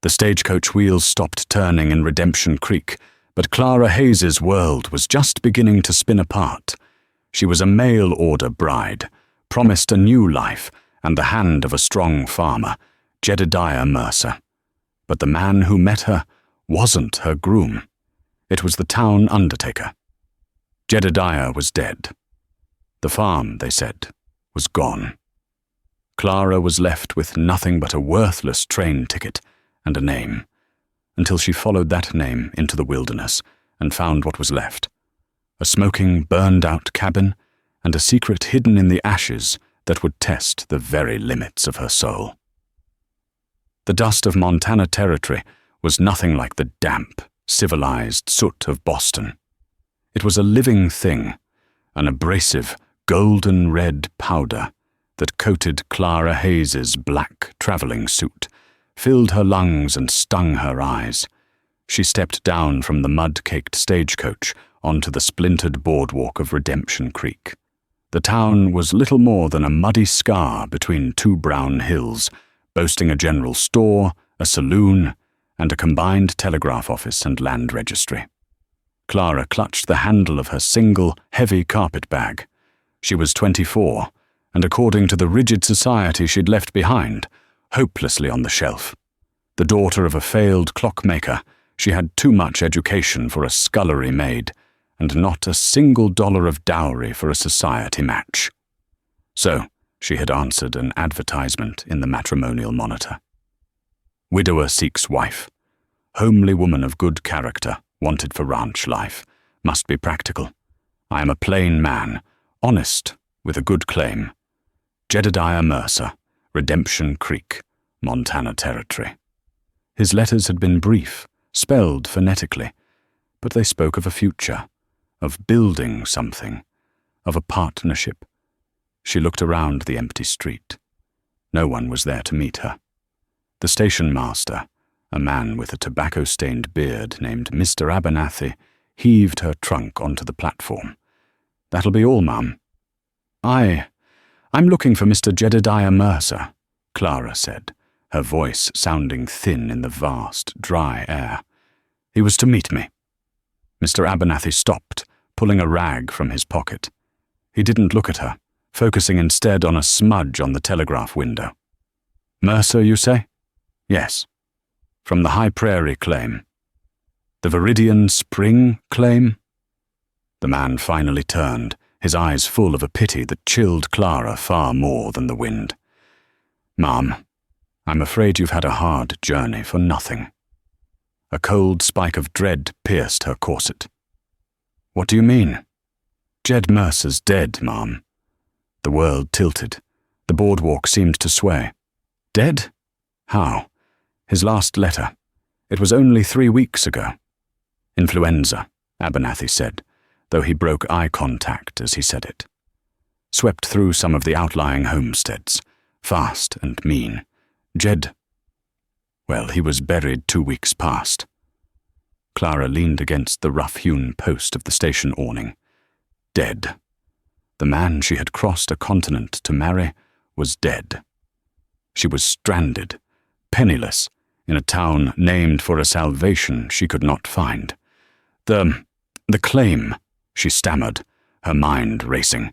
The stagecoach wheels stopped turning in Redemption Creek, but Clara Hayes's world was just beginning to spin apart. She was a mail-order bride, promised a new life and the hand of a strong farmer, Jedediah Mercer. But the man who met her wasn't her groom. It was the town undertaker. Jedediah was dead. The farm, they said, was gone. Clara was left with nothing but a worthless train ticket and a name, until she followed that name into the wilderness and found what was left: a smoking, burned-out cabin and a secret hidden in the ashes that would test the very limits of her soul. The dust of Montana Territory was nothing like the damp, civilized soot of Boston. It was a living thing, an abrasive, golden-red powder that coated Clara Hayes's black traveling suit, filled her lungs and stung her eyes. She stepped down from the mud-caked stagecoach onto the splintered boardwalk of Redemption Creek. The town was little more than a muddy scar between two brown hills, boasting a general store, a saloon, and a combined telegraph office and land registry. Clara clutched the handle of her single, heavy carpet bag. She was 24, and according to the rigid society she'd left behind, hopelessly on the shelf. The daughter of a failed clockmaker, she had too much education for a scullery maid, and not a single dollar of dowry for a society match. So, she had answered an advertisement in the Matrimonial Monitor. Widower seeks wife. Homely woman of good character, wanted for ranch life. Must be practical. I am a plain man, honest, with a good claim. Jedediah Mercer, Redemption Creek, Montana Territory. His letters had been brief, spelled phonetically, but they spoke of a future, of building something, of a partnership. She looked around the empty street. No one was there to meet her. The station master, a man with a tobacco-stained beard named Mr. Abernathy, heaved her trunk onto the platform. "That'll be all, ma'am." I'm looking for Mr. Jedediah Mercer," Clara said, her voice sounding thin in the vast, dry air. "He was to meet me." Mr. Abernathy stopped, pulling a rag from his pocket. He didn't look at her, focusing instead on a smudge on the telegraph window. "Mercer, you say?" "Yes." "From the High Prairie claim." "The Viridian Spring claim?" The man finally turned, his eyes full of a pity that chilled Clara far more than the wind. "Ma'am, I'm afraid you've had a hard journey for nothing." A cold spike of dread pierced her corset. "What do you mean?" "Jed Mercer's dead, ma'am." The world tilted. The boardwalk seemed to sway. "Dead? How?" "His last letter. It was only 3 weeks ago." "Influenza," Abernathy said, though he broke eye contact as he said it. Swept through some of the outlying homesteads, fast and mean. Jed, well, he was buried 2 weeks past. Clara leaned against the rough-hewn post of the station awning. Dead. The man she had crossed a continent to marry was dead. She was stranded, penniless, in a town named for a salvation she could not find. The claim, she stammered, her mind racing.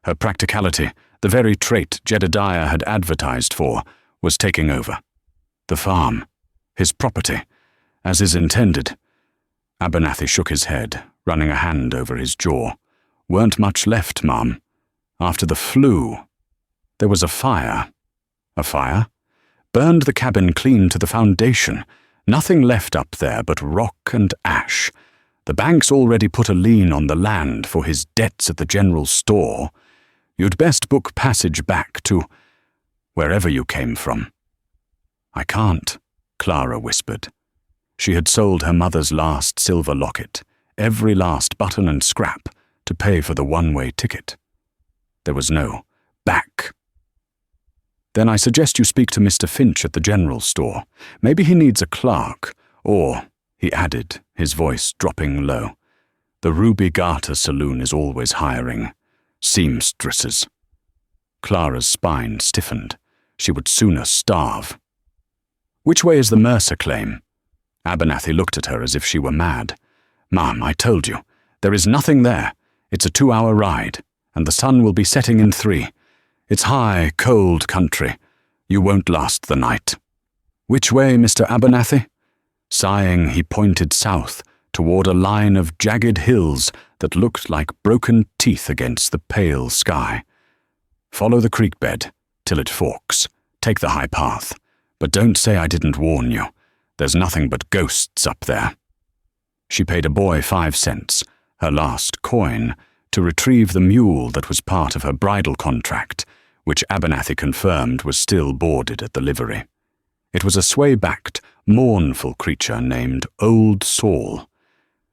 Her practicality, the very trait Jedediah had advertised for, was taking over. The farm, his property, as is intended. Abernathy shook his head, running a hand over his jaw. "Weren't much left, ma'am. After the flu, there was a fire." "A fire?" "Burned the cabin clean to the foundation. Nothing left up there but rock and ash. The bank's already put a lien on the land for his debts at the general store. You'd best book passage back to wherever you came from." "I can't," Clara whispered. She had sold her mother's last silver locket, every last button and scrap, to pay for the one-way ticket. There was no back. "Then I suggest you speak to Mr. Finch at the general store. Maybe he needs a clerk, or," he added, his voice dropping low, "the Ruby Garter Saloon is always hiring seamstresses." Clara's spine stiffened. She would sooner starve. Which way is the Mercer claim?" Abernathy looked at her as if she were mad. "Ma'am, I told you. There is nothing there. It's a 2-hour ride, and the sun will be setting in 3. It's high, cold country. You won't last the night." "Which way, Mr. Abernathy?" Sighing, he pointed south, toward a line of jagged hills that looked like broken teeth against the pale sky. "Follow the creek bed till it forks. Take the high path. But don't say I didn't warn you. There's nothing but ghosts up there." She paid a boy 5 cents, her last coin, to retrieve the mule that was part of her bridal contract, which Abernathy confirmed was still boarded at the livery. It was a sway-backed, mournful creature named Old Saul.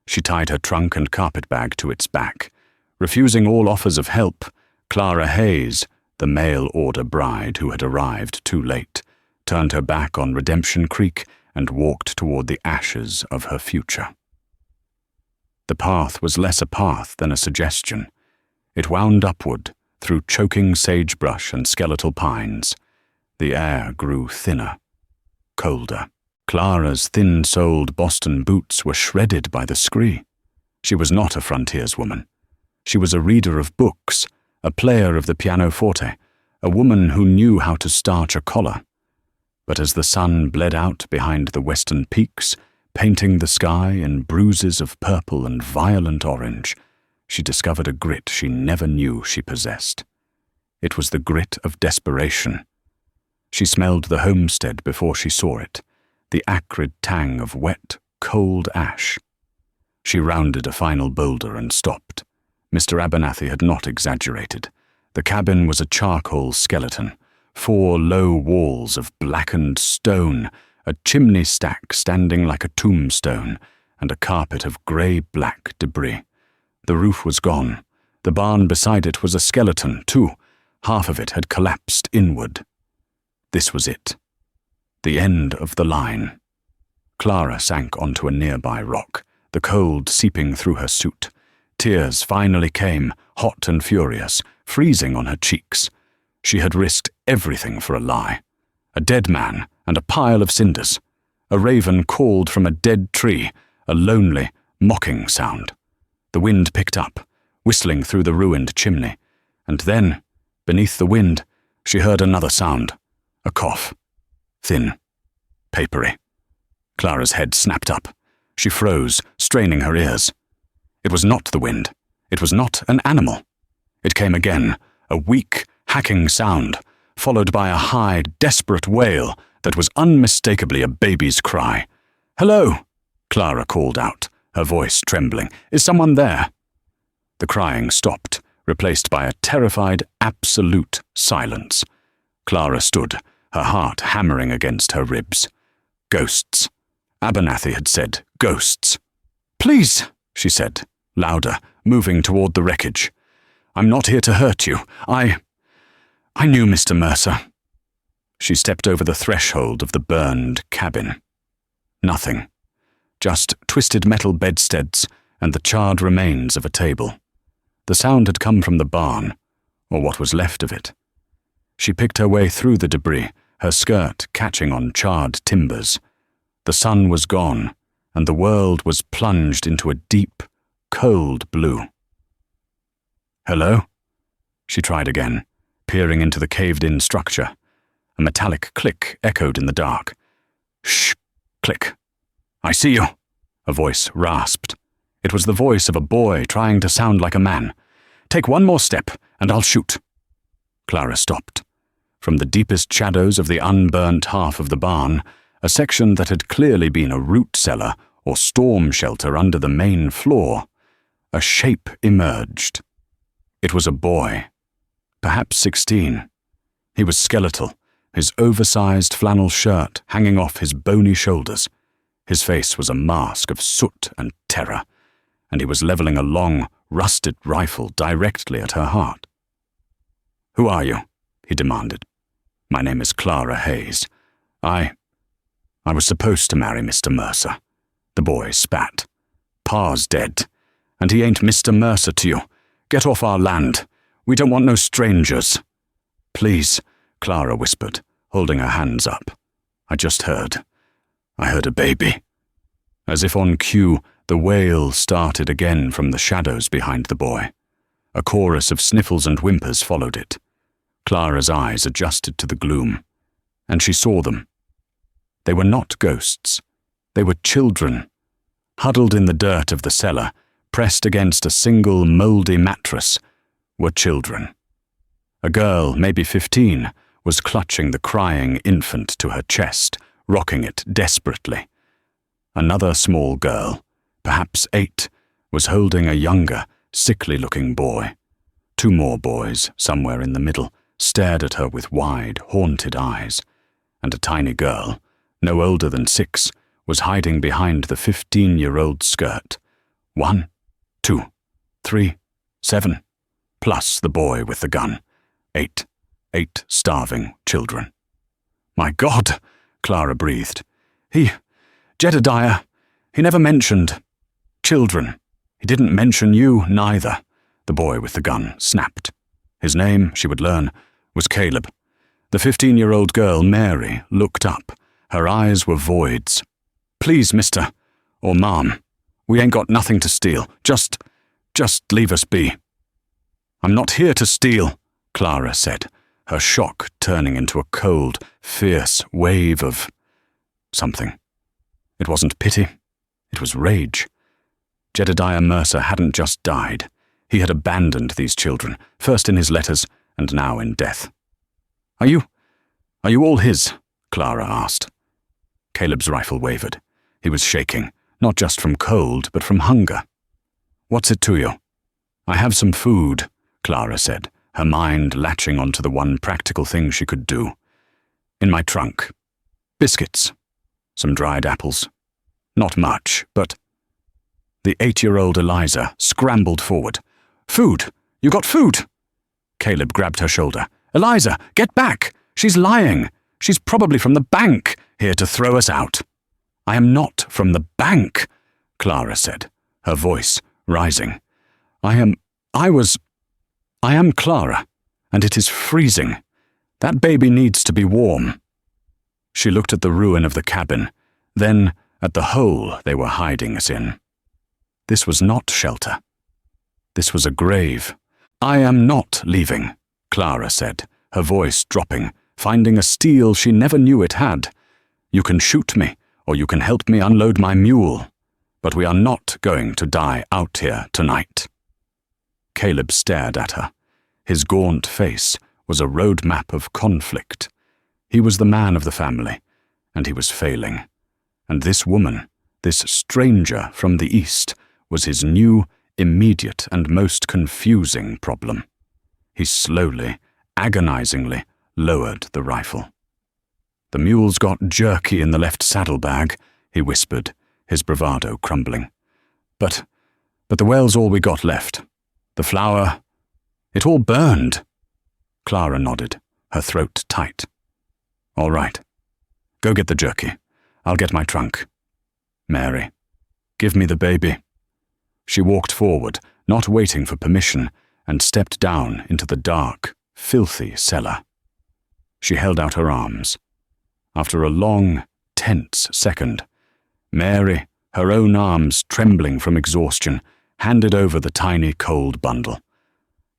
She tied her trunk and carpet-bag to its back. Refusing all offers of help, Clara Hayes, the mail-order bride who had arrived too late, turned her back on Redemption Creek and walked toward the ashes of her future. The path was less a path than a suggestion. It wound upward, through choking sagebrush and skeletal pines. The air grew thinner, colder. Clara's thin-soled Boston boots were shredded by the scree. She was not a frontierswoman. She was a reader of books, a player of the pianoforte, a woman who knew how to starch a collar. But as the sun bled out behind the western peaks, painting the sky in bruises of purple and violent orange, she discovered a grit she never knew she possessed. It was the grit of desperation. She smelled the homestead before she saw it, the acrid tang of wet, cold ash. She rounded a final boulder and stopped. Mr. Abernathy had not exaggerated. The cabin was a charcoal skeleton, 4 low walls of blackened stone, a chimney stack standing like a tombstone, and a carpet of grey-black debris. The roof was gone. The barn beside it was a skeleton, too. Half of it had collapsed inward. This was it. The end of the line. Clara sank onto a nearby rock, the cold seeping through her suit. Tears finally came, hot and furious, freezing on her cheeks. She had risked everything for a lie. A dead man and a pile of cinders. A raven called from a dead tree, a lonely, mocking sound. The wind picked up, whistling through the ruined chimney. And then, beneath the wind, she heard another sound. A cough. Thin. Papery. Clara's head snapped up. She froze, straining her ears. It was not the wind. It was not an animal. It came again, a weak, hacking sound, followed by a high, desperate wail that was unmistakably a baby's cry. "Hello!" Clara called out, her voice trembling. "Is someone there?" The crying stopped, replaced by a terrified, absolute silence. Clara stood, her heart hammering against her ribs. Ghosts. Abernathy had said ghosts. "Please," she said, louder, moving toward the wreckage. "I'm not here to hurt you. I knew Mr. Mercer." She stepped over the threshold of the burned cabin. Nothing. Just twisted metal bedsteads and the charred remains of a table. The sound had come from the barn, or what was left of it. She picked her way through the debris, her skirt catching on charred timbers. The sun was gone, and the world was plunged into a deep, cold blue. "Hello?" She tried again, peering into the caved-in structure. A metallic click echoed in the dark. "Shh!" Click. "I see you," a voice rasped. It was the voice of a boy trying to sound like a man. "Take one more step, and I'll shoot." Clara stopped. From the deepest shadows of the unburnt half of the barn, a section that had clearly been a root cellar or storm shelter under the main floor, a shape emerged. It was a boy, perhaps 16. He was skeletal, his oversized flannel shirt hanging off his bony shoulders. His face was a mask of soot and terror, and he was leveling a long, rusted rifle directly at her heart. "Who are you?" he demanded. "My name is Clara Hayes. I was supposed to marry Mr. Mercer." The boy spat. "Pa's dead, and he ain't Mr. Mercer to you. Get off our land. We don't want no strangers." "Please," Clara whispered, holding her hands up. I just heard. I heard a baby." As if on cue, the wail started again from the shadows behind the boy. A chorus of sniffles and whimpers followed it. Clara's eyes adjusted to the gloom, and she saw them. They were not ghosts. They were children. Huddled in the dirt of the cellar, pressed against a single mouldy mattress, were children. A girl, maybe 15, was clutching the crying infant to her chest, rocking it desperately. Another small girl, perhaps 8, was holding a younger, sickly-looking boy. 2 more boys, somewhere in the middle, stared at her with wide, haunted eyes, and a tiny girl, no older than 6, was hiding behind the 15-year-old skirt. 1, 2, 3, 7, plus the boy with the gun. 8 starving children. "My God," Clara breathed. Jedediah, he never mentioned children. He didn't mention you, neither," the boy with the gun snapped. His name, she would learn, was Caleb. The 15-year-old girl, Mary, looked up. Her eyes were voids. "Please, mister, or ma'am, we ain't got nothing to steal. Just leave us be." "I'm not here to steal," Clara said, her shock turning into a cold, fierce wave of something. It wasn't pity. It was rage. Jedediah Mercer hadn't just died. He had abandoned these children, first in his letters and now in death. Are you all his?" Clara asked. Caleb's rifle wavered. He was shaking, not just from cold, but from hunger. "What's it to you?" "I have some food," Clara said, her mind latching onto the one practical thing she could do. "In my trunk. Biscuits. Some dried apples. Not much, but—" The 8-year-old Eliza scrambled forward. "Food! You got food!" Caleb grabbed her shoulder. "Eliza, get back! She's lying! She's probably from the bank, here to throw us out." "I am not from the bank," Clara said, her voice rising. I am Clara, and it is freezing. That baby needs to be warm." She looked at the ruin of the cabin, then at the hole they were hiding us in. This was not shelter. This was a grave. "I am not leaving," Clara said, her voice dropping, finding a steel she never knew it had. "You can shoot me, or you can help me unload my mule, but we are not going to die out here tonight." Caleb stared at her. His gaunt face was a road map of conflict. He was the man of the family, and he was failing. And this woman, this stranger from the east, was his new, immediate, and most confusing problem. He slowly, agonizingly lowered the rifle. "The mule's got jerky in the left saddlebag," he whispered, his bravado crumbling. But the well's all we got left. The flour, it all burned." Clara nodded, her throat tight. "All right. Go get the jerky. I'll get my trunk. Mary, give me the baby." She walked forward, not waiting for permission, and stepped down into the dark, filthy cellar. She held out her arms. After a long, tense second, Mary, her own arms trembling from exhaustion, handed over the tiny cold bundle.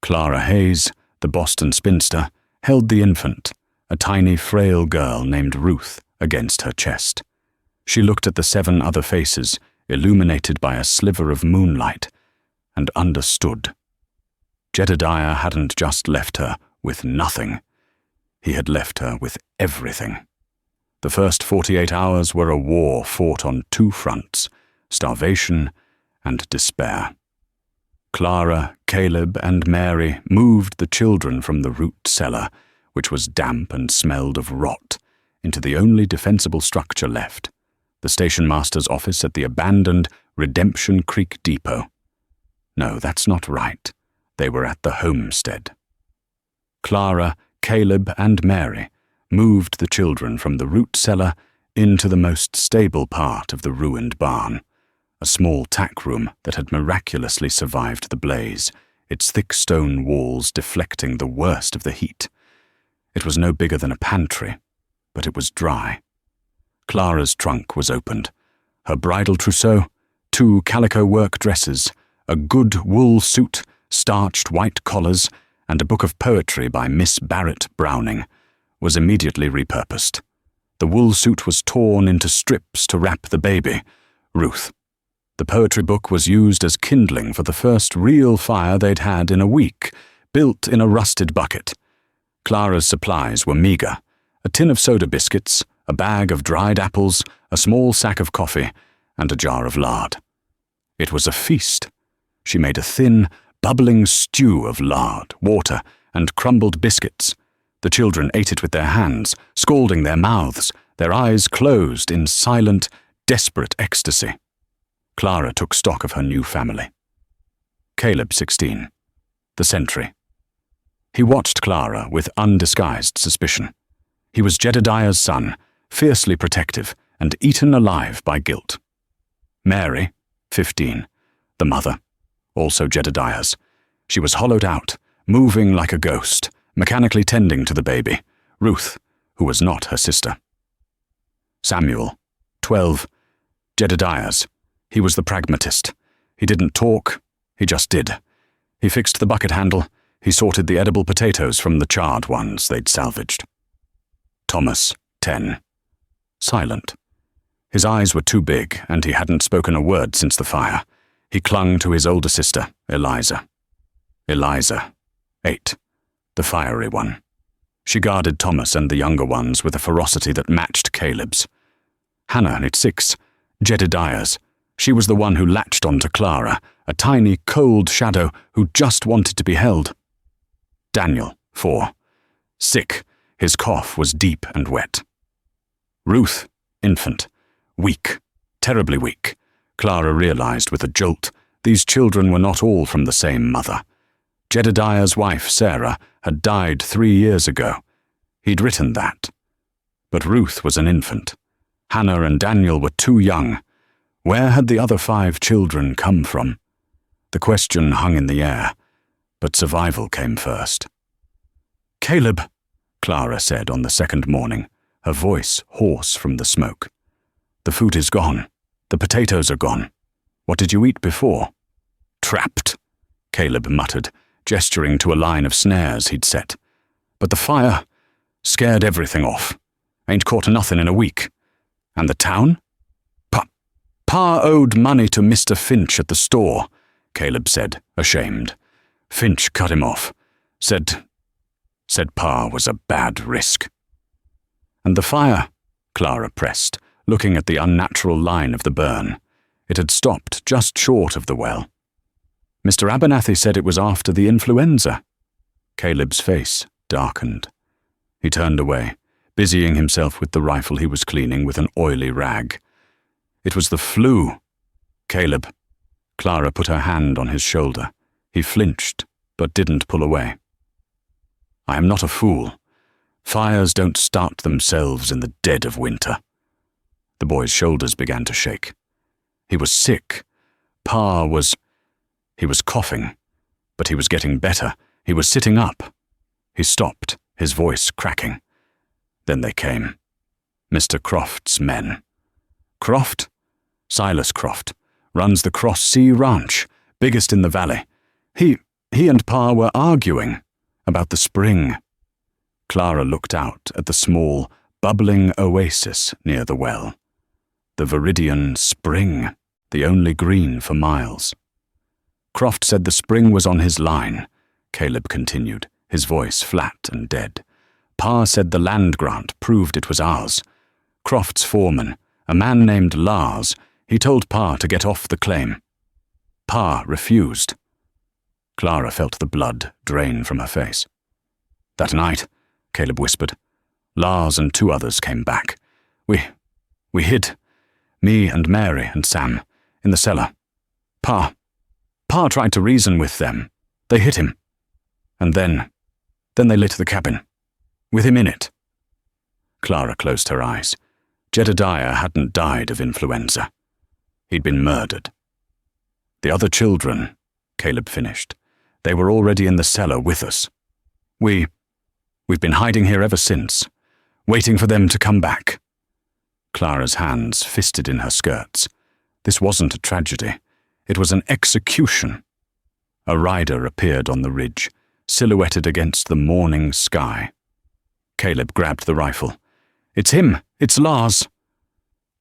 Clara Hayes, the Boston spinster, held the infant, a tiny frail girl named Ruth, against her chest. She looked at the 7 other faces, illuminated by a sliver of moonlight, and understood. Jedediah hadn't just left her with nothing. He had left her with everything. The first 48 hours were a war fought on 2 fronts, starvation and despair. Clara, Caleb, and Mary moved the children from the root cellar, which was damp and smelled of rot, into the only defensible structure left, the station master's office at the abandoned Redemption Creek Depot. No, that's not right. They were at the homestead. Clara, Caleb, and Mary moved the children from the root cellar into the most stable part of the ruined barn, a small tack room that had miraculously survived the blaze, its thick stone walls deflecting the worst of the heat. It was no bigger than a pantry, but it was dry. Clara's trunk was opened. Her bridal trousseau, 2 calico work dresses, a good wool suit, starched white collars, and a book of poetry by Miss Barrett Browning was immediately repurposed. The wool suit was torn into strips to wrap the baby, Ruth. The poetry book was used as kindling for the first real fire they'd had in a week, built in a rusted bucket. Clara's supplies were meagre: a tin of soda biscuits, a bag of dried apples, a small sack of coffee, and a jar of lard. It was a feast. She made a thin, bubbling stew of lard, water, and crumbled biscuits. The children ate it with their hands, scalding their mouths, their eyes closed in silent, desperate ecstasy. Clara took stock of her new family. Caleb, 16. The sentry. He watched Clara with undisguised suspicion. He was Jedediah's son, fiercely protective, and eaten alive by guilt. Mary, 15. The mother. Also Jedediah's. She was hollowed out, moving like a ghost, mechanically tending to the baby, Ruth, who was not her sister. Samuel, 12. Jedediah's. He was the pragmatist. He didn't talk, he just did. He fixed the bucket handle, he sorted the edible potatoes from the charred ones they'd salvaged. Thomas, 10. Silent. His eyes were too big, and he hadn't spoken a word since the fire. He clung to his older sister, Eliza. Eliza, 8. The fiery one. She guarded Thomas and the younger ones with a ferocity that matched Caleb's. Hannah, at 6. Jedediah's. She was the one who latched onto Clara, a tiny, cold shadow who just wanted to be held. Daniel, 4. Sick. His cough was deep and wet. Ruth, infant. Weak. Terribly weak. Clara realized with a jolt these children were not all from the same mother. Jedediah's wife, Sarah, had died 3 years ago. He'd written that. But Ruth was an infant. Hannah and Daniel were too young. Where had the other 5 children come from? The question hung in the air, but survival came first. "Caleb," Clara said on the second morning, her voice hoarse from the smoke. "The food is gone. The potatoes are gone. What did you eat before?" "Trapped," Caleb muttered, gesturing to a line of snares he'd set. "But the fire scared everything off. Ain't caught nothing in a week. And the town? Pa owed money to Mr. Finch at the store," Caleb said, ashamed. "Finch cut him off. Said Pa was a bad risk." "And the fire?" Clara pressed, looking at the unnatural line of the burn. It had stopped just short of the well. "Mr. Abernathy said it was after the influenza." Caleb's face darkened. He turned away, busying himself with the rifle he was cleaning with an oily rag. "It was the flu." "Caleb." Clara put her hand on his shoulder. He flinched, but didn't pull away. "I am not a fool. Fires don't start themselves in the dead of winter." The boy's shoulders began to shake. He was sick. He was coughing, but he was getting better. He was sitting up. He stopped, his voice cracking. Then they came. Mr. Croft's men. "Croft?" "Silas Croft. Runs the Cross Sea Ranch, biggest in the valley. He and Pa were arguing about the spring." Clara looked out at the small, bubbling oasis near the well. The Viridian spring, the only green for miles. "Croft said the spring was on his line," Caleb continued, his voice flat and dead. "Pa said the land grant proved it was ours. Croft's foreman, a man named Lars, he told Pa to get off the claim. Pa refused." Clara felt the blood drain from her face. "That night," Caleb whispered, "Lars and 2 others came back. We hid, me and Mary and Sam, in the cellar. Pa tried to reason with them. They hit him. And then they lit the cabin, with him in it." Clara closed her eyes. Jedediah hadn't died of influenza. He'd been murdered. "The other children," Caleb finished, "they were already in the cellar with us. We've been hiding here ever since, waiting for them to come back." Clara's hands fisted in her skirts. This wasn't a tragedy. It was an execution. A rider appeared on the ridge, silhouetted against the morning sky. Caleb grabbed the rifle. "It's him! It's Lars!"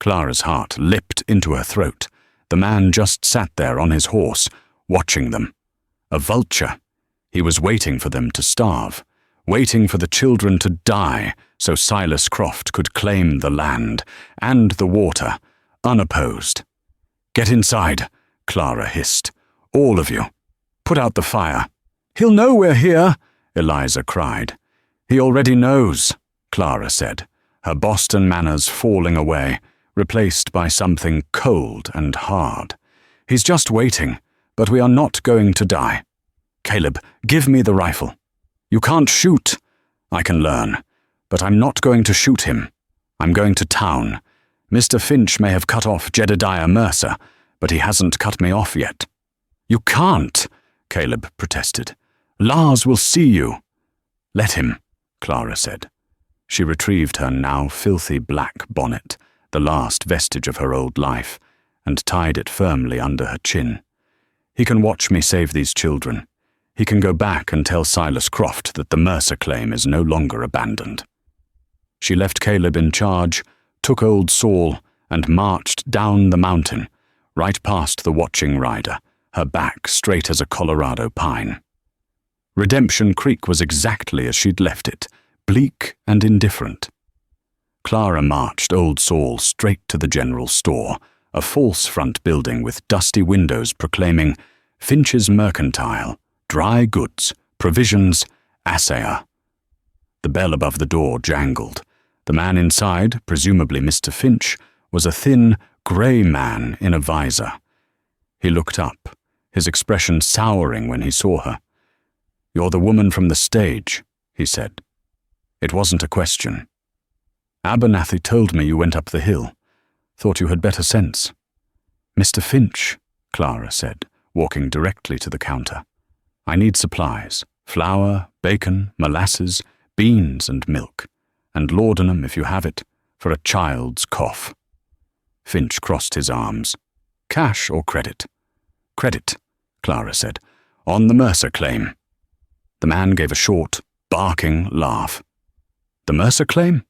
Clara's heart leapt into her throat. The man just sat there on his horse, watching them. A vulture. He was waiting for them to starve, waiting for the children to die so Silas Croft could claim the land and the water, unopposed. "Get inside," Clara hissed. "All of you. Put out the fire." "He'll know we're here," Eliza cried. "He already knows," Clara said, her Boston manners falling away, replaced by something cold and hard. "He's just waiting, but we are not going to die. Caleb, give me the rifle." "You can't shoot." "I can learn, but I'm not going to shoot him. I'm going to town. Mr. Finch may have cut off Jedediah Mercer, but he hasn't cut me off yet." "You can't," Caleb protested. "Lars will see you." "Let him," Clara said. She retrieved her now filthy black bonnet, the last vestige of her old life, and tied it firmly under her chin. "He can watch me save these children. He can go back and tell Silas Croft that the Mercer claim is no longer abandoned." She left Caleb in charge, took old Saul, and marched down the mountain, right past the watching rider, her back straight as a Colorado pine. Redemption Creek was exactly as she'd left it, bleak and indifferent. Clara marched old Saul straight to the general store, a false front building with dusty windows proclaiming Finch's Mercantile, dry goods, provisions, assayer. The bell above the door jangled. The man inside, presumably Mr. Finch, was a thin, grey man in a visor. He looked up, his expression souring when he saw her. "You're the woman from the stage," he said. It wasn't a question. "Abernathy told me you went up the hill. Thought you had better sense." "Mr. Finch," Clara said, walking directly to the counter. "I need supplies, flour, bacon, molasses, beans and milk, and laudanum, if you have it, for a child's cough." Finch crossed his arms. "Cash or credit?" "Credit," Clara said, "on the Mercer claim." The man gave a short, barking laugh. "The Mercer claim?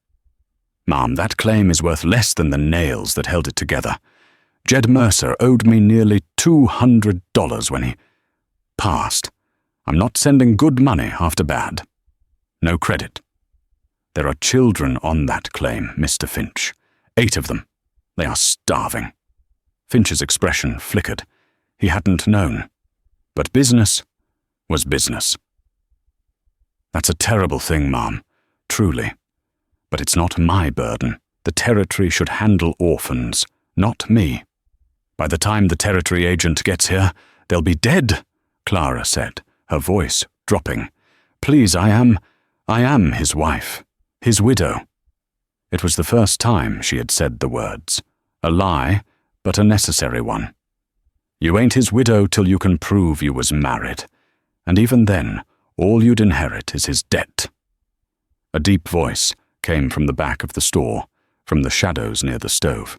Ma'am, that claim is worth less than the nails that held it together. Jed Mercer owed me nearly $200 when he passed. I'm not sending good money after bad. No credit. There are children on that claim, Mr. Finch. 8 of them. They are starving." Finch's expression flickered. He hadn't known. But business was business. "That's a terrible thing, Ma'am. Truly. But it's not my burden. The territory should handle orphans, not me. By the time the territory agent gets here, they'll be dead," Clara said, her voice dropping. "Please, I am his wife, his widow." It was the first time she had said the words. A lie, but a necessary one. "You ain't his widow till you can prove you was married. And even then, all you'd inherit is his debt." A deep voice came from the back of the store, from the shadows near the stove.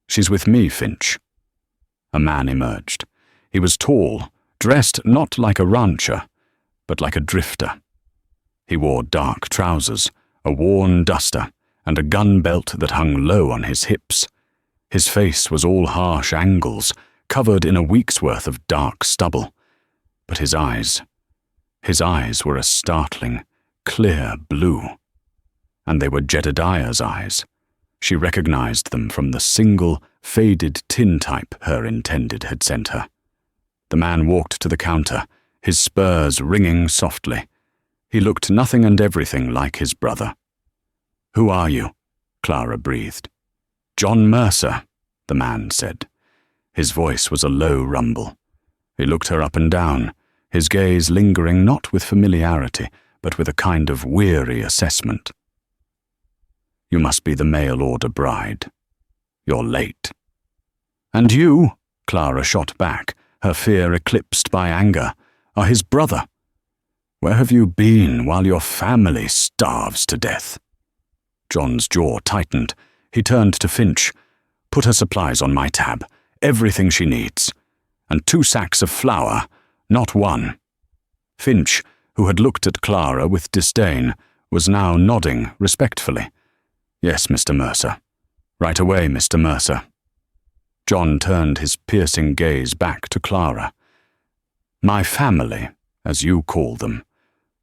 "She's with me, Finch." A man emerged. He was tall, dressed not like a rancher, but like a drifter. He wore dark trousers, a worn duster, and a gun belt that hung low on his hips. His face was all harsh angles, covered in a week's worth of dark stubble. But his eyes were a startling, clear blue. And they were Jedediah's eyes. She recognized them from the single, faded tintype her intended had sent her. The man walked to the counter, his spurs ringing softly. He looked nothing and everything like his brother. "Who are you?" Clara breathed. "John Mercer," the man said. His voice was a low rumble. He looked her up and down, his gaze lingering not with familiarity, but with a kind of weary assessment. "You must be the mail-order bride. You're late." "And you," Clara shot back, her fear eclipsed by anger, "are his brother. Where have you been while your family starves to death?" John's jaw tightened, He turned to Finch. "Put her supplies on my tab, everything she needs. And 2 sacks of flour, not 1. Finch, who had looked at Clara with disdain, was now nodding respectfully. "Yes, Mr. Mercer. Right away, Mr. Mercer." John turned his piercing gaze back to Clara. "My family, as you call them,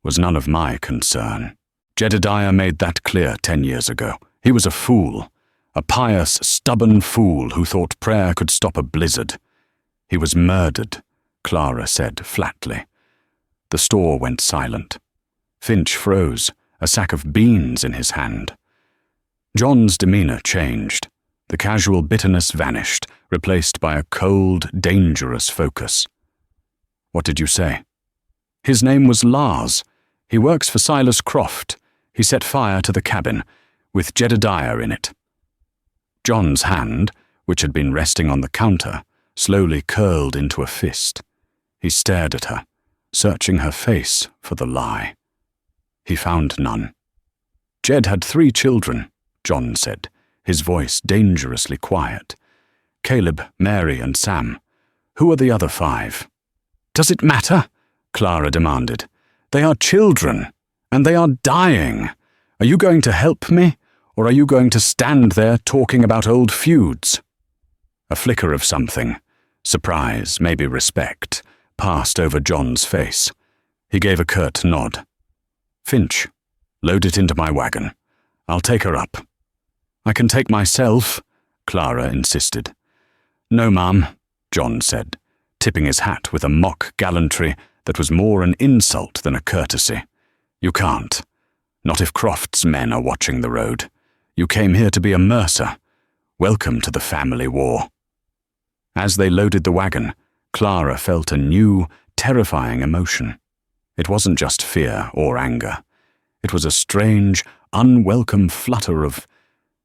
was none of my concern. Jedediah made that clear 10 years ago. He was a fool, a pious, stubborn fool who thought prayer could stop a blizzard. He was murdered," Clara said flatly. The store went silent. Finch froze, a sack of beans in his hand. John's demeanor changed. The casual bitterness vanished, replaced by a cold, dangerous focus. "What did you say?" "His name was Lars. He works for Silas Croft. He set fire to the cabin, with Jedediah in it." John's hand, which had been resting on the counter, slowly curled into a fist. He stared at her, searching her face for the lie. He found none. "Jed had 3 children," John said, his voice dangerously quiet. "Caleb, Mary, and Sam. Who are the other 5? "Does it matter?" Clara demanded. "They are children, and they are dying. Are you going to help me, or are you going to stand there talking about old feuds?" A flicker of something, surprise, maybe respect, passed over John's face. He gave a curt nod. "Finch, load it into my wagon. I'll take her up." "I can take myself," Clara insisted. "No, ma'am," John said, tipping his hat with a mock gallantry that was more an insult than a courtesy. "You can't. Not if Croft's men are watching the road. You came here to be a mercer. Welcome to the family war." As they loaded the wagon, Clara felt a new, terrifying emotion. It wasn't just fear or anger. It was a strange, unwelcome flutter of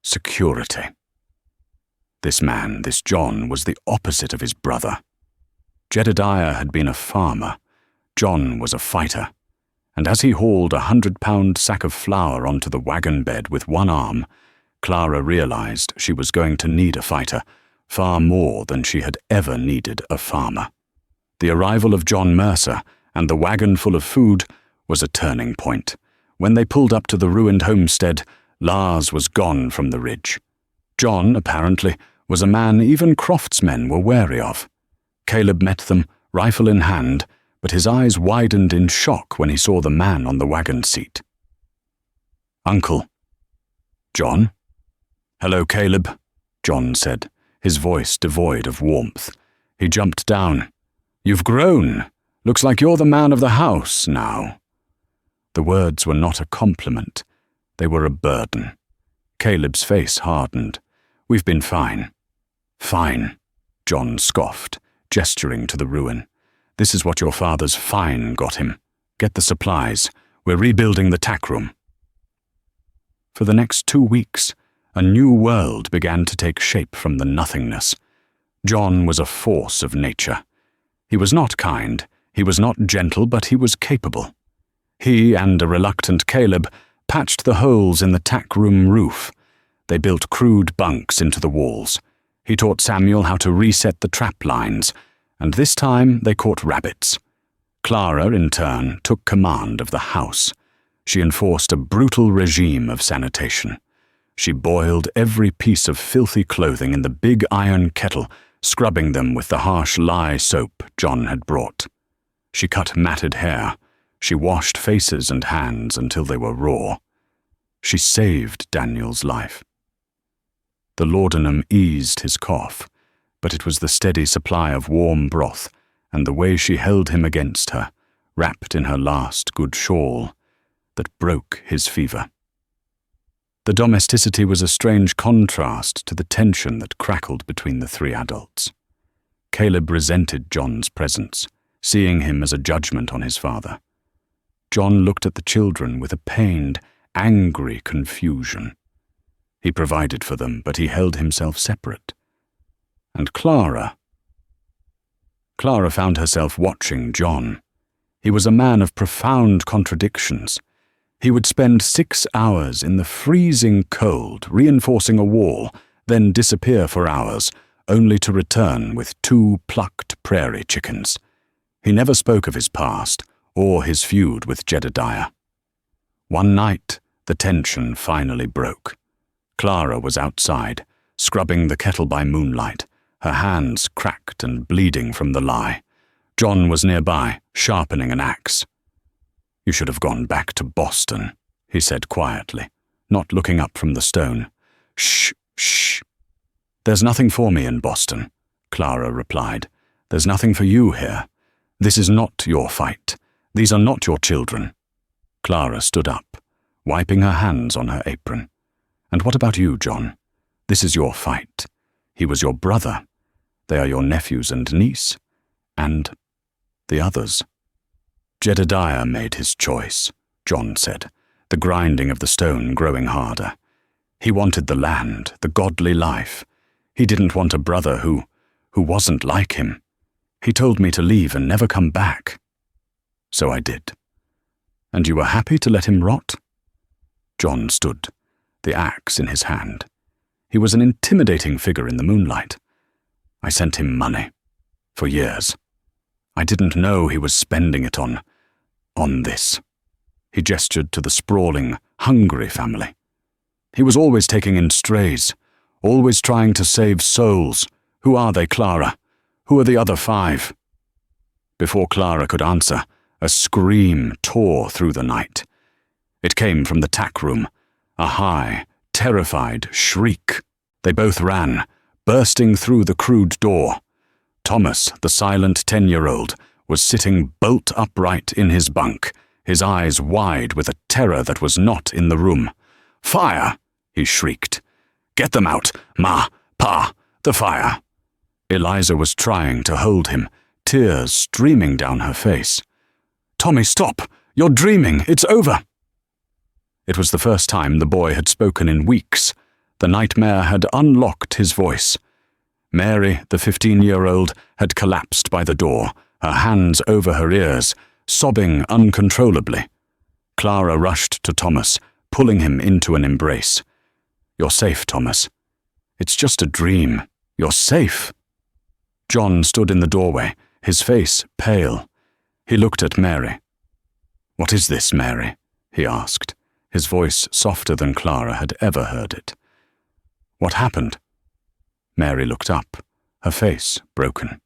security. This man, this John, was the opposite of his brother. Jedediah had been a farmer. John was a fighter. And as he hauled a 100-pound sack of flour onto the wagon bed with one arm, Clara realized she was going to need a fighter, far more than she had ever needed a farmer. The arrival of John Mercer and the wagon full of food was a turning point. When they pulled up to the ruined homestead, Lars was gone from the ridge. John, apparently, was a man even Croft's men were wary of. Caleb met them, rifle in hand, but his eyes widened in shock when he saw the man on the wagon seat. "Uncle." "John?" "Hello, Caleb," John said, his voice devoid of warmth. He jumped down. "You've grown. Looks like you're the man of the house now." The words were not a compliment. They were a burden. Caleb's face hardened. "We've been fine." "Fine," John scoffed, gesturing to the ruin. "This is what your father's fine got him. Get the supplies. We're rebuilding the tack room." For the next 2 weeks, a new world began to take shape from the nothingness. John was a force of nature. He was not kind, he was not gentle, but he was capable. He and a reluctant Caleb patched the holes in the tack room roof. They built crude bunks into the walls. He taught Samuel how to reset the trap lines, and this time they caught rabbits. Clara, in turn, took command of the house. She enforced a brutal regime of sanitation. She boiled every piece of filthy clothing in the big iron kettle, scrubbing them with the harsh lye soap John had brought. She cut matted hair. She washed faces and hands until they were raw. She saved Daniel's life. The laudanum eased his cough, but it was the steady supply of warm broth and the way she held him against her, wrapped in her last good shawl, that broke his fever. The domesticity was a strange contrast to the tension that crackled between the 3 adults. Caleb resented John's presence, seeing him as a judgment on his father. John looked at the children with a pained, angry confusion. He provided for them, but he held himself separate. And Clara found herself watching John. He was a man of profound contradictions. He would spend 6 hours in the freezing cold reinforcing a wall, then disappear for hours, only to return with 2 plucked prairie chickens. He never spoke of his past or his feud with Jedediah. One night, the tension finally broke. Clara was outside, scrubbing the kettle by moonlight, her hands cracked and bleeding from the lye. John was nearby, sharpening an axe. "You should have gone back to Boston," he said quietly, not looking up from the stone. "Shh, shh." "There's nothing for me in Boston," Clara replied. "There's nothing for you here. This is not your fight. These are not your children." Clara stood up, wiping her hands on her apron. "And what about you, John? This is your fight. He was your brother. They are your nephews and niece. And the others." "Jedediah made his choice," John said, the grinding of the stone growing harder. "He wanted the land, the godly life. He didn't want a brother who wasn't like him. He told me to leave and never come back. So I did." "And you were happy to let him rot?" John stood, the axe in his hand. He was an intimidating figure in the moonlight. "I sent him money. For years. I didn't know he was spending it on this." He gestured to the sprawling, hungry family. "He was always taking in strays, always trying to save souls. Who are they, Clara? Who are the other 5? Before Clara could answer, a scream tore through the night. It came from the tack room, a high, terrified shriek. They both ran, bursting through the crude door. Thomas, the silent 10-year-old, was sitting bolt upright in his bunk, his eyes wide with a terror that was not in the room. "Fire!" he shrieked. "Get them out! Ma! Pa! The fire!" Eliza was trying to hold him, tears streaming down her face. "Tommy, stop! You're dreaming! It's over!" It was the first time the boy had spoken in weeks. The nightmare had unlocked his voice. Mary, the 15-year-old, had collapsed by the door, her hands over her ears, sobbing uncontrollably. Clara rushed to Thomas, pulling him into an embrace. "You're safe, Thomas. It's just a dream. You're safe." John stood in the doorway, his face pale. He looked at Mary. "What is this, Mary?" he asked, his voice softer than Clara had ever heard it. "What happened?" Mary looked up, her face broken.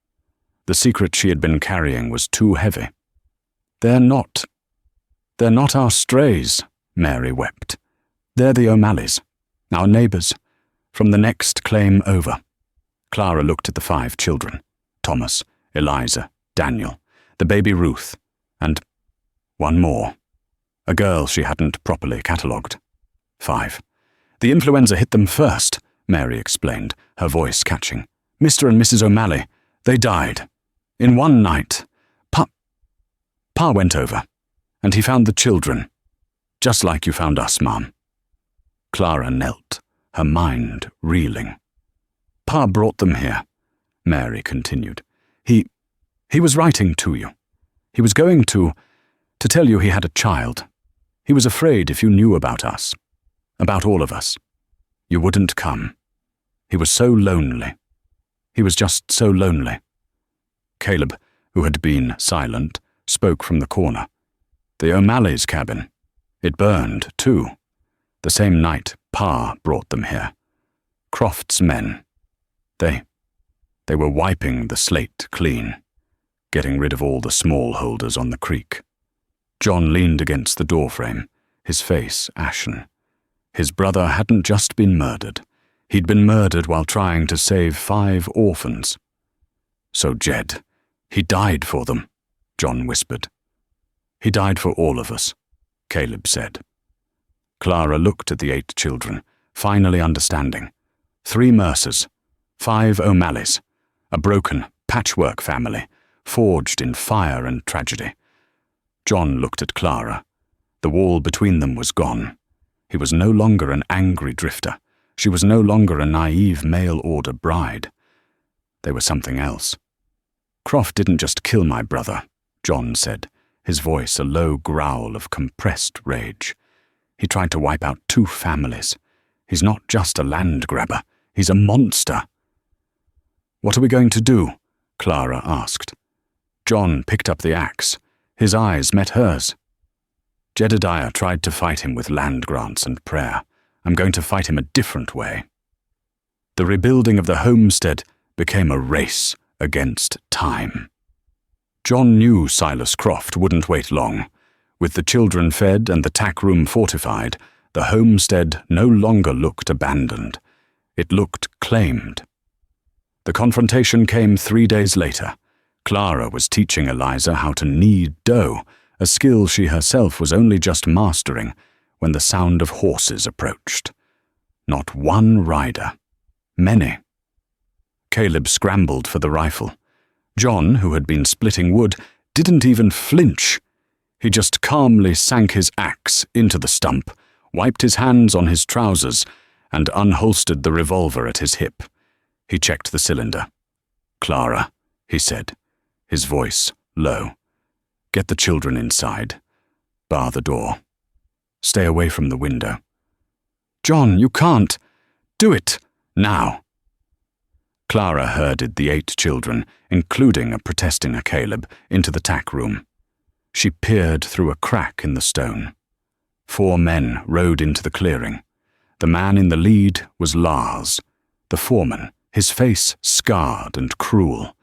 The secret she had been carrying was too heavy. They're not our strays," Mary wept. "They're the O'Malleys, our neighbours, from the next claim over." Clara looked at the 5 children, Thomas, Eliza, Daniel, the baby Ruth, and one more, a girl she hadn't properly catalogued. 5. "The influenza hit them first," Mary explained, her voice catching. "Mr. and Mrs. O'Malley, they died. In one night. Pa went over, and he found the children, just like you found us, Mom." Clara knelt, her mind reeling. "Pa brought them here," Mary continued. He was writing to you. He was going to tell you he had a child. He was afraid if you knew about us, about all of us. You wouldn't come. He was so lonely. He was just so lonely." Caleb, who had been silent, spoke from the corner. "The O'Malley's cabin. It burned, too. The same night Pa brought them here. Croft's men. They were wiping the slate clean, getting rid of all the small holders on the creek." John leaned against the doorframe, his face ashen. His brother hadn't just been murdered. He'd been murdered while trying to save 5 orphans. "So Jed, he died for them," John whispered. "He died for all of us," Caleb said. Clara looked at the 8 children, finally understanding. 3 Mercers, 5 O'Malleys, a broken patchwork family, forged in fire and tragedy. John looked at Clara. The wall between them was gone. He was no longer an angry drifter. She was no longer a naive mail-order bride. They were something else. "Croft didn't just kill my brother," John said, his voice a low growl of compressed rage. He tried to wipe out 2 families. He's not just a land grabber. He's a monster. "What are we going to do?" Clara asked. John picked up the axe. His eyes met hers. "Jedediah tried to fight him with land grants and prayer. I'm going to fight him a different way." The rebuilding of the homestead became a race against time. John knew Silas Croft wouldn't wait long. With the children fed and the tack room fortified, the homestead no longer looked abandoned. It looked claimed. The confrontation came 3 days later. Clara was teaching Eliza how to knead dough, a skill she herself was only just mastering when the sound of horses approached. Not one rider. Many. Caleb scrambled for the rifle. John, who had been splitting wood, didn't even flinch. He just calmly sank his axe into the stump, wiped his hands on his trousers, and unholstered the revolver at his hip. He checked the cylinder. "Clara," he said, his voice low. "Get the children inside. Bar the door. Stay away from the window." "John, you can't. Do it. Now." Clara herded the 8 children, including a protesting Caleb, into the tack room. She peered through a crack in the stone. 4 men rode into the clearing. The man in the lead was Lars, the foreman, his face scarred and cruel.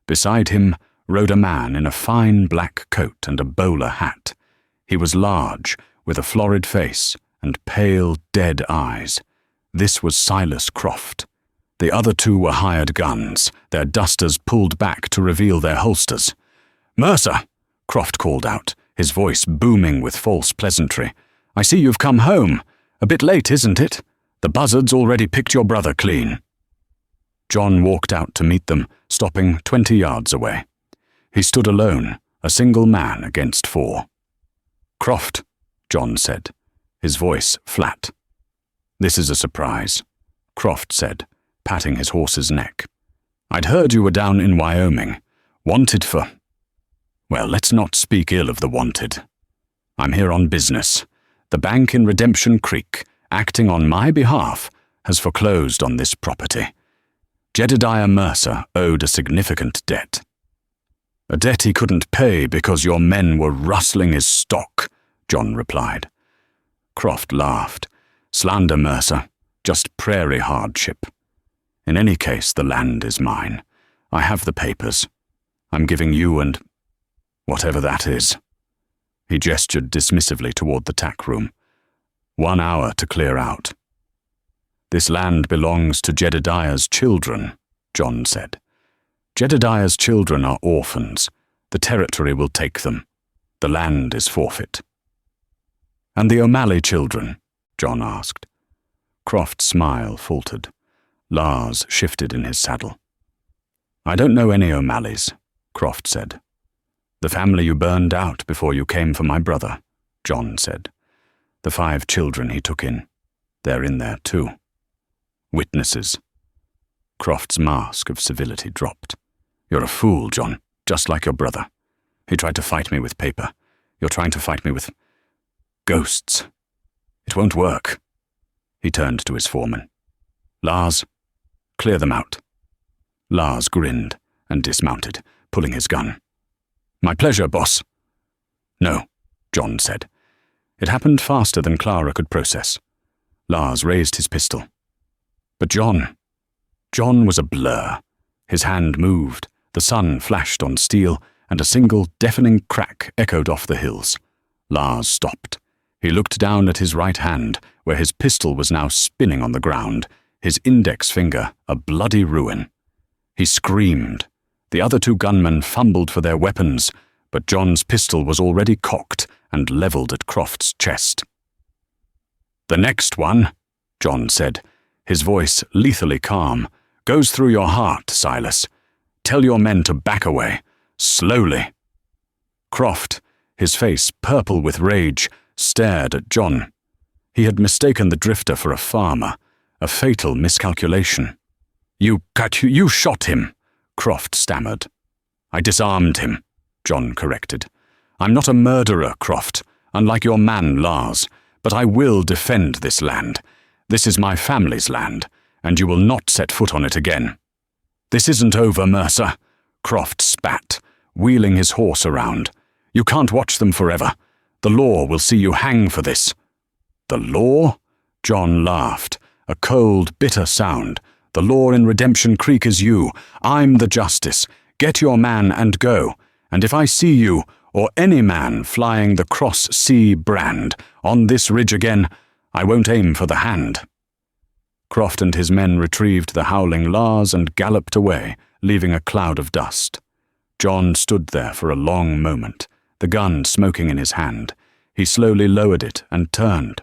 Beside him rode a man in a fine black coat and a bowler hat. He was large, with a florid face and pale, dead eyes. This was Silas Croft. The other 2 were hired guns, their dusters pulled back to reveal their holsters. "Mercer!" Croft called out, his voice booming with false pleasantry. "I see you've come home. A bit late, isn't it? The buzzards already picked your brother clean." John walked out to meet them, stopping 20 yards away. He stood alone, a single man against 4. "Croft," John said, his voice flat. "This is a surprise," Croft said, patting his horse's neck. "I'd heard you were down in Wyoming, wanted for... Well, let's not speak ill of the wanted. I'm here on business. The bank in Redemption Creek, acting on my behalf, has foreclosed on this property. Jedediah Mercer owed a significant debt. A debt he couldn't pay because your men were rustling his stock," John replied. Croft laughed. "Slander, Mercer. Just prairie hardship. In any case, the land is mine. I have the papers. I'm giving you and... whatever that is." He gestured dismissively toward the tack room. 1 hour to clear out." "This land belongs to Jedediah's children," John said. "Jedediah's children are orphans. The territory will take them. The land is forfeit." "And the O'Malley children?" John asked. Croft's smile faltered. Lars shifted in his saddle. "I don't know any O'Malleys," Croft said. "The family you burned out before you came for my brother," John said. "The 5 children he took in. They're in there too. Witnesses." Croft's mask of civility dropped. "You're a fool, John, just like your brother. He tried to fight me with paper. You're trying to fight me with... ghosts. It won't work." He turned to his foreman. "Lars, clear them out." Lars grinned and dismounted, pulling his gun. "My pleasure, boss." "No," John said. It happened faster than Clara could process. Lars raised his pistol. But John was a blur. His hand moved, the sun flashed on steel, and a single deafening crack echoed off the hills. Lars stopped. He looked down at his right hand, where his pistol was now spinning on the ground, his index finger a bloody ruin. He screamed. The other 2 gunmen fumbled for their weapons, but John's pistol was already cocked and leveled at Croft's chest. "The next one," John said, his voice lethally calm, "goes through your heart, Silas. Tell your men to back away, slowly." Croft, his face purple with rage, stared at John. He had mistaken the drifter for a farmer, a fatal miscalculation. You shot him," Croft stammered. "I disarmed him," John corrected. "I'm not a murderer, Croft, unlike your man, Lars, But I will defend this land. This is my family's land, and you will not set foot on it again." "This isn't over, Mercer," Croft spat, wheeling his horse around. "You can't watch them forever. The law will see you hang for this." "The law?" John laughed, a cold, bitter sound. "The law in Redemption Creek is you. I'm the justice. Get your man and go. And if I see you, or any man flying the Cross Sea brand, on this ridge again, I won't aim for the hand." Croft and his men retrieved the howling Lars and galloped away, leaving a cloud of dust. John stood there for a long moment, the gun smoking in his hand. He slowly lowered it and turned.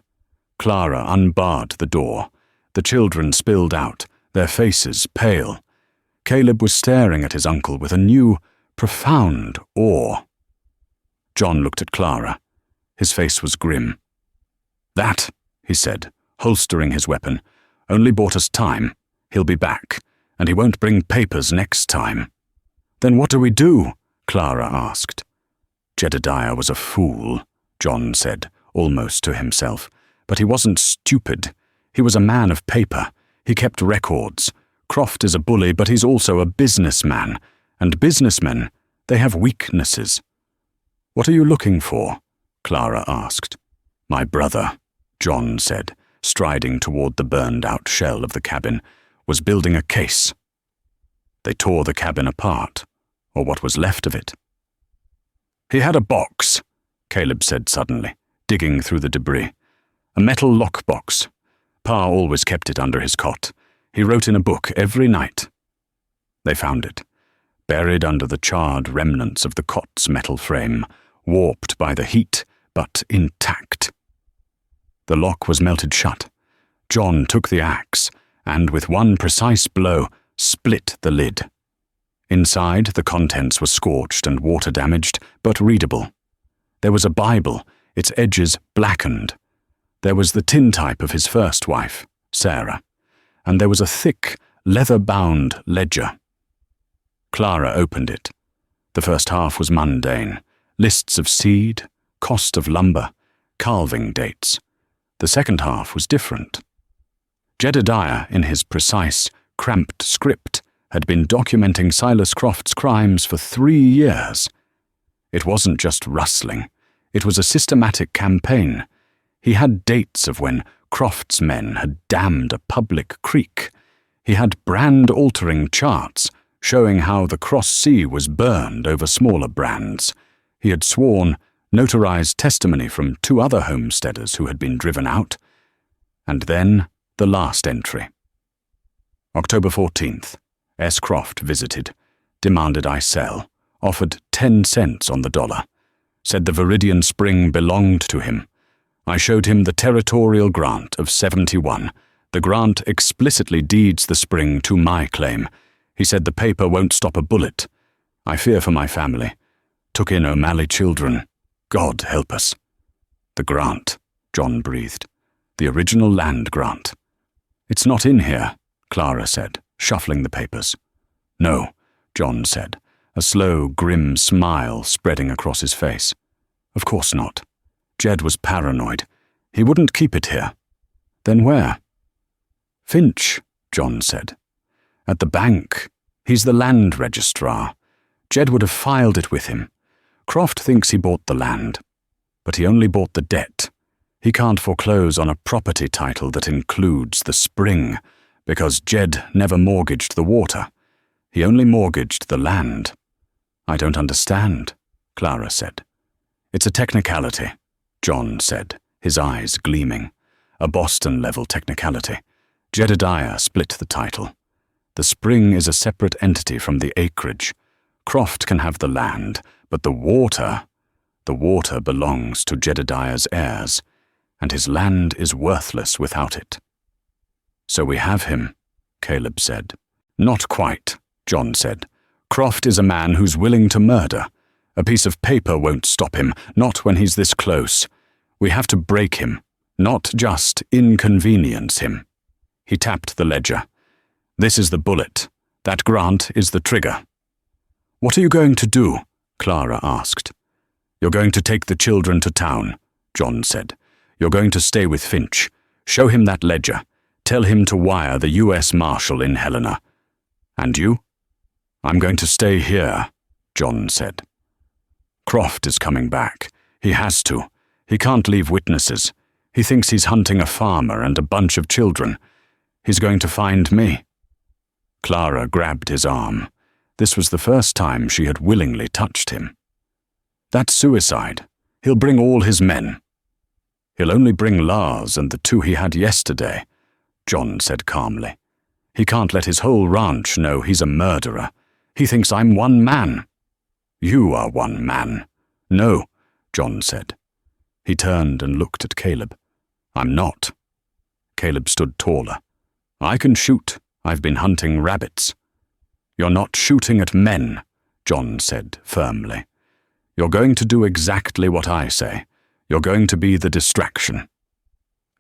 Clara unbarred the door. The children spilled out, their faces pale. Caleb was staring at his uncle with a new, profound awe. John looked at Clara. His face was grim. "That," he said, holstering his weapon, "only bought us time. He'll be back, and he won't bring papers next time." "Then what do we do?" Clara asked. "Jedediah was a fool," John said, almost to himself. "But he wasn't stupid. He was a man of paper. He kept records. Croft is a bully, but he's also a businessman. And businessmen, they have weaknesses." "What are you looking for?" Clara asked. "My brother," John said, striding toward the burned-out shell of the cabin, "was building a case." They tore the cabin apart, or what was left of it. "He had a box," Caleb said suddenly, digging through the debris. "A metal lockbox. Pa always kept it under his cot. He wrote in a book every night." They found it, buried under the charred remnants of the cot's metal frame, warped by the heat, but intact. The lock was melted shut. John took the axe, and with one precise blow, split the lid. Inside, the contents were scorched and water-damaged, but readable. There was a Bible, its edges blackened. There was the tintype of his first wife, Sarah, and there was a thick, leather-bound ledger. Clara opened it. The first half was mundane. Lists of seed, cost of lumber, calving dates. The second half was different. Jedediah, in his precise, cramped script, had been documenting Silas Croft's crimes for 3 years. It wasn't just rustling. It was a systematic campaign. He had dates of when Croft's men had dammed a public creek. He had brand-altering charts showing how the Cross Sea was burned over smaller brands. He had sworn notarized testimony from 2 other homesteaders who had been driven out. And then the last entry. October 14th. S. Croft visited, demanded I sell, offered 10 cents on the dollar, said the Viridian Spring belonged to him. I showed him the territorial grant of 71. The grant explicitly deeds the spring to my claim. He said the paper won't stop a bullet. I fear for my family. Took in O'Malley children. God help us. The grant, John breathed. The original land grant. It's not in here, Clara said, shuffling the papers. No, John said, a slow, grim smile spreading across his face. Of course not. Jed was paranoid. He wouldn't keep it here. Then where? Finch, John said. At the bank. He's the land registrar. Jed would have filed it with him. Croft thinks he bought the land, but he only bought the debt. He can't foreclose on a property title that includes the spring, because Jed never mortgaged the water. He only mortgaged the land. I don't understand, Clara said. It's a technicality, John said, his eyes gleaming. A Boston-level technicality. Jedediah split the title. The spring is a separate entity from the acreage. Croft can have the land, but the water belongs to Jedediah's heirs, and his land is worthless without it. So we have him, Caleb said. Not quite, John said. Croft is a man who's willing to murder. A piece of paper won't stop him, not when he's this close. We have to break him, not just inconvenience him. He tapped the ledger. This is the bullet. That grant is the trigger. What are you going to do? Clara asked. You're going to take the children to town, John said. You're going to stay with Finch. Show him that ledger. Tell him to wire the U.S. Marshal in Helena. And you? I'm going to stay here, John said. Croft is coming back. He has to. He can't leave witnesses. He thinks he's hunting a farmer and a bunch of children. He's going to find me. Clara grabbed his arm. This was the first time she had willingly touched him. That's suicide. He'll bring all his men. He'll only bring Lars and the 2 he had yesterday, John said calmly. He can't let his whole ranch know he's a murderer. He thinks I'm one man. You are one man. No, John said. He turned and looked at Caleb. I'm not. Caleb stood taller. I can shoot. I've been hunting rabbits. You're not shooting at men, John said firmly. You're going to do exactly what I say. You're going to be the distraction.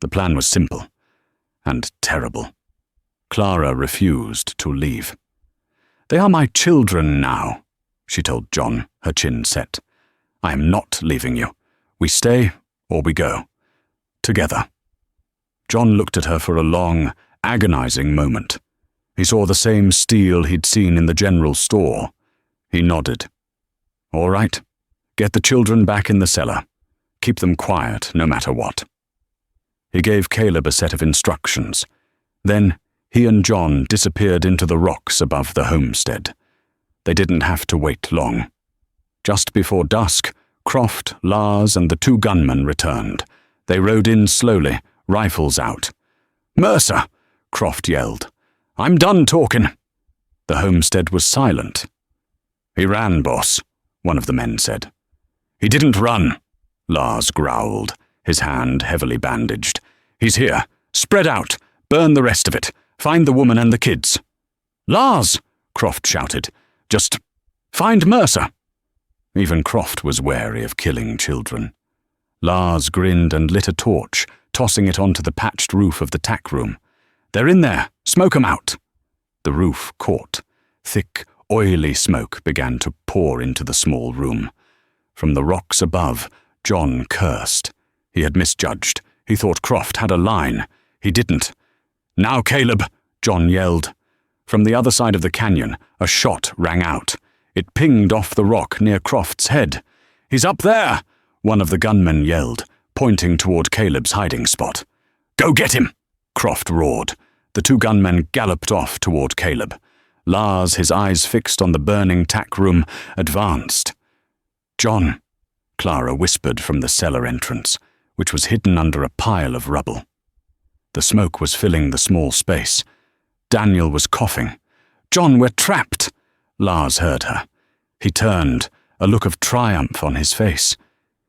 The plan was simple and terrible. Clara refused to leave. They are my children now, she told John, her chin set. I am not leaving you. We stay or we go. Together. John looked at her for a long, agonizing moment. He saw the same steel he'd seen in the general store. He nodded. All right. Get the children back in the cellar. Keep them quiet, no matter what. He gave Caleb a set of instructions. Then he and John disappeared into the rocks above the homestead. They didn't have to wait long. Just before dusk, Croft, Lars, and the 2 gunmen returned. They rode in slowly, rifles out. Mercer! Croft yelled. I'm done talking. The homestead was silent. He ran, boss, one of the men said. He didn't run, Lars growled, his hand heavily bandaged. He's here. Spread out. Burn the rest of it. Find the woman and the kids. Lars, Croft shouted. Just find Mercer. Even Croft was wary of killing children. Lars grinned and lit a torch, tossing it onto the patched roof of the tack room. They're in there. Smoke 'em out. The roof caught. Thick, oily smoke began to pour into the small room. From the rocks above, John cursed. He had misjudged. He thought Croft had a line. He didn't. Now, Caleb, John yelled. From the other side of the canyon, a shot rang out. It pinged off the rock near Croft's head. He's up there, one of the gunmen yelled, pointing toward Caleb's hiding spot. Go get him, Croft roared. The 2 gunmen galloped off toward Caleb. Lars, his eyes fixed on the burning tack room, advanced. John, Clara whispered from the cellar entrance, which was hidden under a pile of rubble. The smoke was filling the small space. Daniel was coughing. John, we're trapped, Lars heard her. He turned, a look of triumph on his face.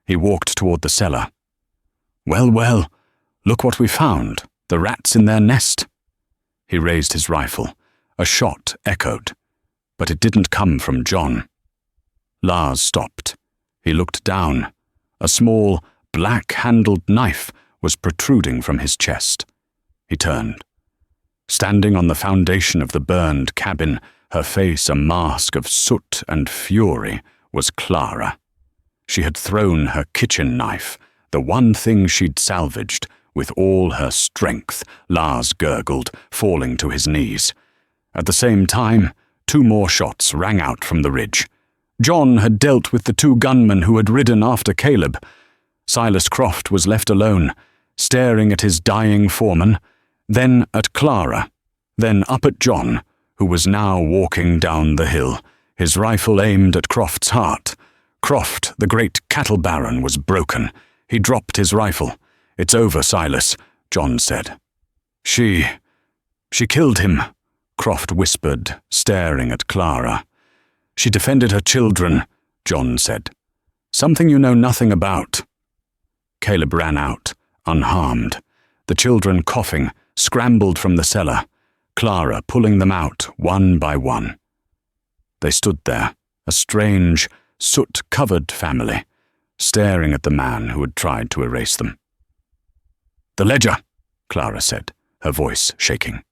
He walked toward the cellar. Well, look what we found, the rats in their nest. He raised his rifle. A shot echoed, but it didn't come from John. Lars stopped. He looked down. A small, black-handled knife was protruding from his chest. He turned. Standing on the foundation of the burned cabin, her face a mask of soot and fury, was Clara. She had thrown her kitchen knife, the one thing she'd salvaged, with all her strength, Lars gurgled, falling to his knees. At the same time, 2 more shots rang out from the ridge. John had dealt with the 2 gunmen who had ridden after Caleb. Silas Croft was left alone, staring at his dying foreman, then at Clara, then up at John, who was now walking down the hill, his rifle aimed at Croft's heart. Croft, the great cattle baron, was broken. He dropped his rifle. It's over, Silas, John said. She killed him, Croft whispered, staring at Clara. She defended her children, John said. Something you know nothing about. Caleb ran out, unharmed. The children, coughing, scrambled from the cellar, Clara pulling them out one by one. They stood there, a strange, soot-covered family, staring at the man who had tried to erase them. The ledger, Clara said, her voice shaking.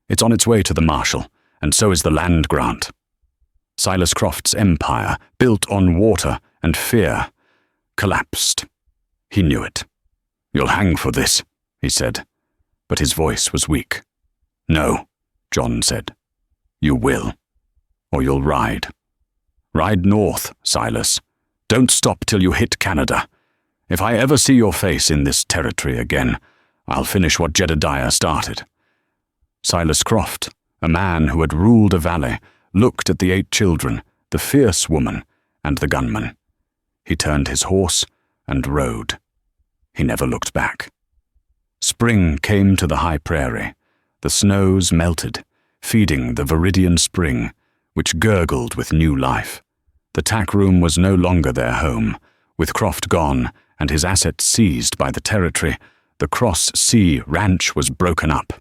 It's on its way to the Marshal, and so is the land grant. Silas Croft's empire, built on water and fear, collapsed. He knew it. "You'll hang for this," he said, but his voice was weak. "No," John said. "You will. Or you'll ride. Ride north, Silas. Don't stop till you hit Canada. If I ever see your face in this territory again, I'll finish what Jedediah started." Silas Croft, a man who had ruled a valley, looked at the 8 children, the fierce woman, and the gunman. He turned his horse and rode. He never looked back. Spring came to the high prairie. The snows melted, feeding the viridian spring, which gurgled with new life. The tack room was no longer their home. With Croft gone and his assets seized by the territory, the Cross Sea ranch was broken up.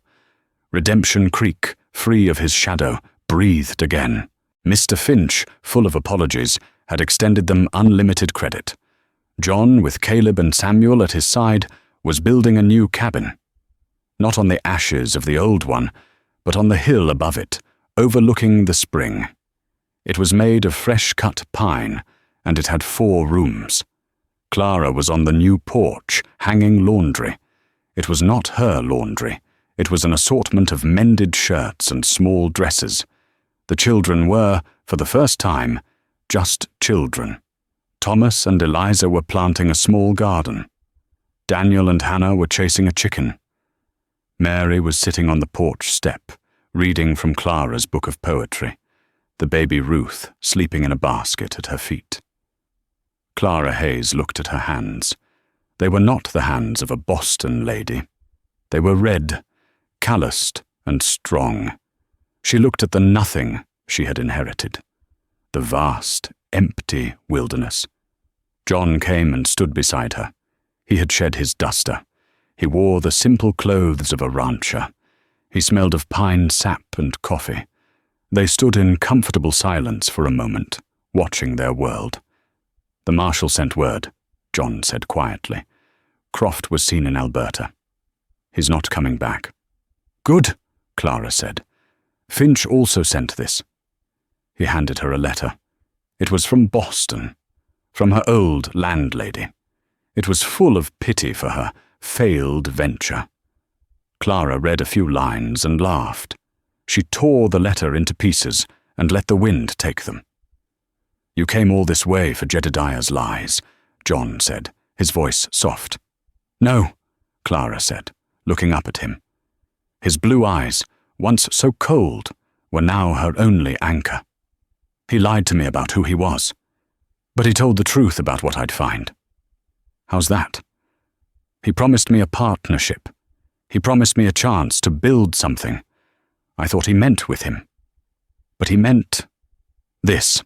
Redemption Creek, free of his shadow, breathed again. Mr. Finch, full of apologies, had extended them unlimited credit. John, with Caleb and Samuel at his side, was building a new cabin. Not on the ashes of the old one, but on the hill above it, overlooking the spring. It was made of fresh-cut pine, and it had 4 rooms. Clara was on the new porch, hanging laundry. It was not her laundry. It was an assortment of mended shirts and small dresses. The children were, for the first time, just children. Thomas and Eliza were planting a small garden. Daniel and Hannah were chasing a chicken. Mary was sitting on the porch step, reading from Clara's book of poetry, the baby Ruth sleeping in a basket at her feet. Clara Hayes looked at her hands. They were not the hands of a Boston lady. They were red, calloused, and strong. She looked at the nothing she had inherited, the vast, empty wilderness. John came and stood beside her. He had shed his duster. He wore the simple clothes of a rancher. He smelled of pine sap and coffee. They stood in comfortable silence for a moment, watching their world. "The marshal sent word," John said quietly. "Croft was seen in Alberta. He's not coming back." "Good," Clara said. "Finch also sent this." He handed her a letter. It was from Boston, from her old landlady. It was full of pity for her failed venture. Clara read a few lines and laughed. She tore the letter into pieces and let the wind take them. "You came all this way for Jedediah's lies," John said, his voice soft. "No," Clara said, looking up at him. His blue eyes, once so cold, were now her only anchor. "He lied to me about who he was, but he told the truth about what I'd find." "How's that?" "He promised me a partnership. He promised me a chance to build something. I thought he meant with him. But he meant this."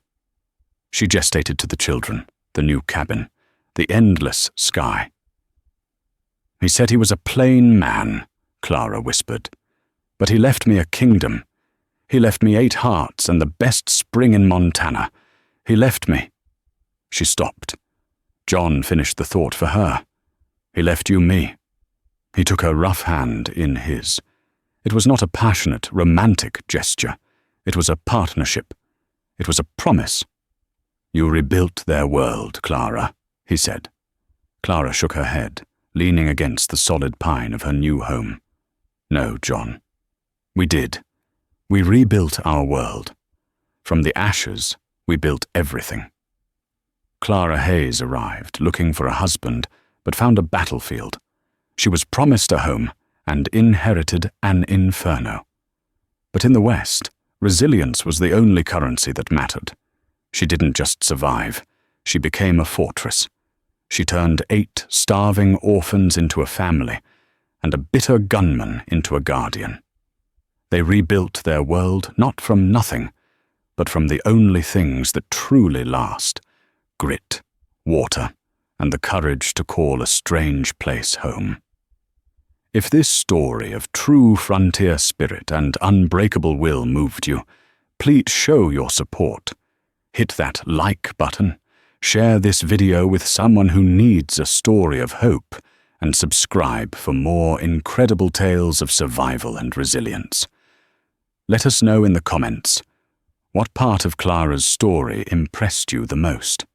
She gestated to the children, the new cabin, the endless sky. "He said he was a plain man," Clara whispered. "But he left me a kingdom. He left me 8 hearts and the best spring in Montana. He left me." She stopped. John finished the thought for her. "He left you me." He took her rough hand in his. It was not a passionate, romantic gesture. It was a partnership. It was a promise. "You rebuilt their world, Clara," he said. Clara shook her head, leaning against the solid pine of her new home. "No, John. We did. We rebuilt our world. From the ashes, we built everything." Clara Hayes arrived, looking for a husband, but found a battlefield. She was promised a home and inherited an inferno. But in the West, resilience was the only currency that mattered. She didn't just survive. She became a fortress. She turned 8 starving orphans into a family, and a bitter gunman into a guardian. They rebuilt their world not from nothing, but from the only things that truly last: grit, water, and the courage to call a strange place home. If this story of true frontier spirit and unbreakable will moved you, please show your support. Hit that like button, share this video with someone who needs a story of hope, and subscribe for more incredible tales of survival and resilience. Let us know in the comments, what part of Clara's story impressed you the most?